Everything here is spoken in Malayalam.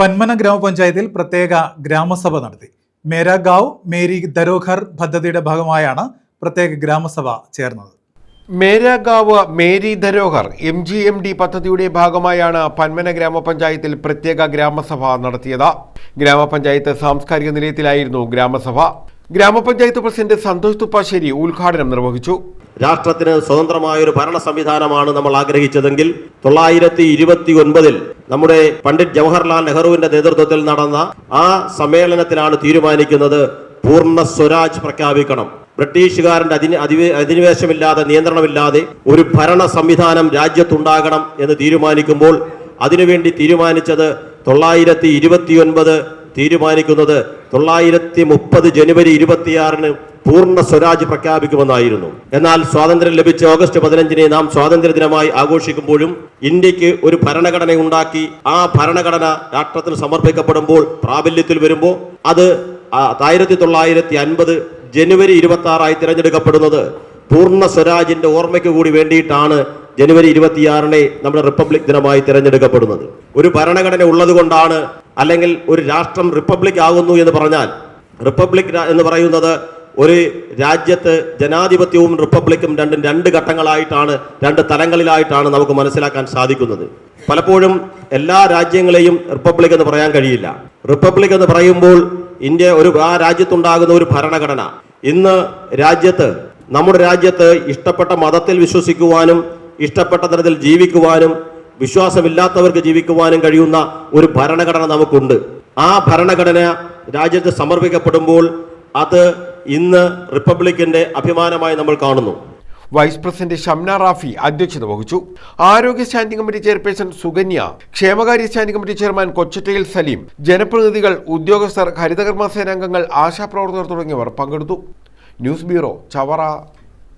പന്മന ഗ്രാമപഞ്ചായത്തിൽ പ്രത്യേക ഗ്രാമസഭ നടത്തി. മേരാ ഗാവ് മേരി ധരോഹർ പദ്ധതിയുടെ ഭാഗമായാണ് പ്രത്യേക ഗ്രാമസഭ ചേർന്നത്. മേരാ ഗാവ് മേരി ധരോഹർ MGMD പദ്ധതിയുടെ ഭാഗമായാണ് പന്മന ഗ്രാമപഞ്ചായത്തിൽ പ്രത്യേക ഗ്രാമസഭ നടത്തിയത്. ഗ്രാമപഞ്ചായത്ത് സാംസ്കാരിക നിലയത്തിലായിരുന്നു ഗ്രാമസഭ. ഗ്രാമപഞ്ചായത്ത് പ്രസിഡന്റ് സന്തോഷ് തുപ്പാശ്ശേരി ഉദ്ഘാടനം നിർവഹിച്ചു. രാഷ്ട്രത്തിന് സ്വതന്ത്രമായ ഒരു ഭരണ സംവിധാനമാണ് നമ്മൾ ആഗ്രഹിച്ചതെങ്കിൽ 1929 നമ്മുടെ പണ്ഡിറ്റ് ജവഹർലാൽ നെഹ്റുവിന്റെ നേതൃത്വത്തിൽ നടന്ന ആ സമ്മേളനത്തിലാണ് തീരുമാനിക്കുന്നത് പൂർണ്ണ സ്വരാജ് പ്രഖ്യാപിക്കണം. ബ്രിട്ടീഷുകാരന്റെ അധിനിവേശമില്ലാതെ നിയന്ത്രണമില്ലാതെ ഒരു ഭരണ സംവിധാനം രാജ്യത്തുണ്ടാകണം എന്ന് തീരുമാനിക്കുമ്പോൾ അതിനുവേണ്ടി തീരുമാനിച്ചത് 1929 തീരുമാനിക്കുന്നത് 1930 ജനുവരി 26 പൂർണ്ണ സ്വരാജ് പ്രഖ്യാപിക്കുമെന്നായിരുന്നു. എന്നാൽ സ്വാതന്ത്ര്യം ലഭിച്ച ഓഗസ്റ്റ് 15 നാം സ്വാതന്ത്ര്യ ദിനമായി ആഘോഷിക്കുമ്പോഴും ഇന്ത്യക്ക് ഒരു ഭരണഘടന ഉണ്ടാക്കി ആ ഭരണഘടന രാഷ്ട്രത്തിന് സമർപ്പിക്കപ്പെടുമ്പോൾ പ്രാബല്യത്തിൽ വരുമ്പോൾ അത് 1950 ജനുവരി 26 തിരഞ്ഞെടുക്കപ്പെടുന്നത് പൂർണ്ണ സ്വരാജിന്റെ ഓർമ്മയ്ക്ക് കൂടി വേണ്ടിയിട്ടാണ്. ജനുവരി 26 നമ്മുടെ റിപ്പബ്ലിക് ദിനമായി തിരഞ്ഞെടുക്കപ്പെടുന്നത്. ഒരു ഭരണഘടന ഉള്ളത് കൊണ്ടാണ്, അല്ലെങ്കിൽ ഒരു രാഷ്ട്രം റിപ്പബ്ലിക് ആകുന്നു എന്ന് പറഞ്ഞാൽ, റിപ്പബ്ലിക് എന്ന് പറയുന്നത് ഒരു രാജ്യത്ത് ജനാധിപത്യവും റിപ്പബ്ലിക്കും രണ്ട് ഘട്ടങ്ങളായിട്ടാണ്, രണ്ട് തലങ്ങളിലായിട്ടാണ് നമുക്ക് മനസ്സിലാക്കാൻ സാധിക്കുന്നത്. പലപ്പോഴും എല്ലാ രാജ്യങ്ങളെയും റിപ്പബ്ലിക് എന്ന് പറയാൻ കഴിയില്ല. റിപ്പബ്ലിക് എന്ന് പറയുമ്പോൾ ആ രാജ്യത്തുണ്ടാകുന്ന ഒരു ഭരണഘടന. ഇന്ന് നമ്മുടെ രാജ്യത്ത് ഇഷ്ടപ്പെട്ട മതത്തിൽ വിശ്വസിക്കുവാനും ഇഷ്ടപ്പെട്ട തരത്തിൽ ജീവിക്കുവാനും വിശ്വാസമില്ലാത്തവർക്ക് ജീവിക്കുവാനും കഴിയുന്ന ഒരു ഭരണഘടന നമുക്കുണ്ട്. ആ ഭരണഘടന രാജ്യത്ത് സമർപ്പിക്കപ്പെടുമ്പോൾ അത് ഇന്ന് റിപ്പബ്ലിക്കിന്റെ അഭിമാനമായി നമ്മൾ കാണുന്നു. വൈസ് പ്രസിഡന്റ് ഷംന റാഫി അധ്യക്ഷത വഹിച്ചു. ആരോഗ്യ സ്റ്റാൻഡിംഗ് കമ്മിറ്റി ചെയർപേഴ്സൺ സുകന്യ, ക്ഷേമകാര്യ സ്റ്റാൻഡിംഗ് കമ്മിറ്റി ചെയർമാൻ കൊച്ചട്ടയിൽ സലീം, ജനപ്രതിനിധികൾ, ഉദ്യോഗസ്ഥർ, ഹരിതകർമ്മ സേനാംഗങ്ങൾ, ആശാപ്രവർത്തകർ തുടങ്ങിയവർ പങ്കെടുത്തു. News bureau, Chavara.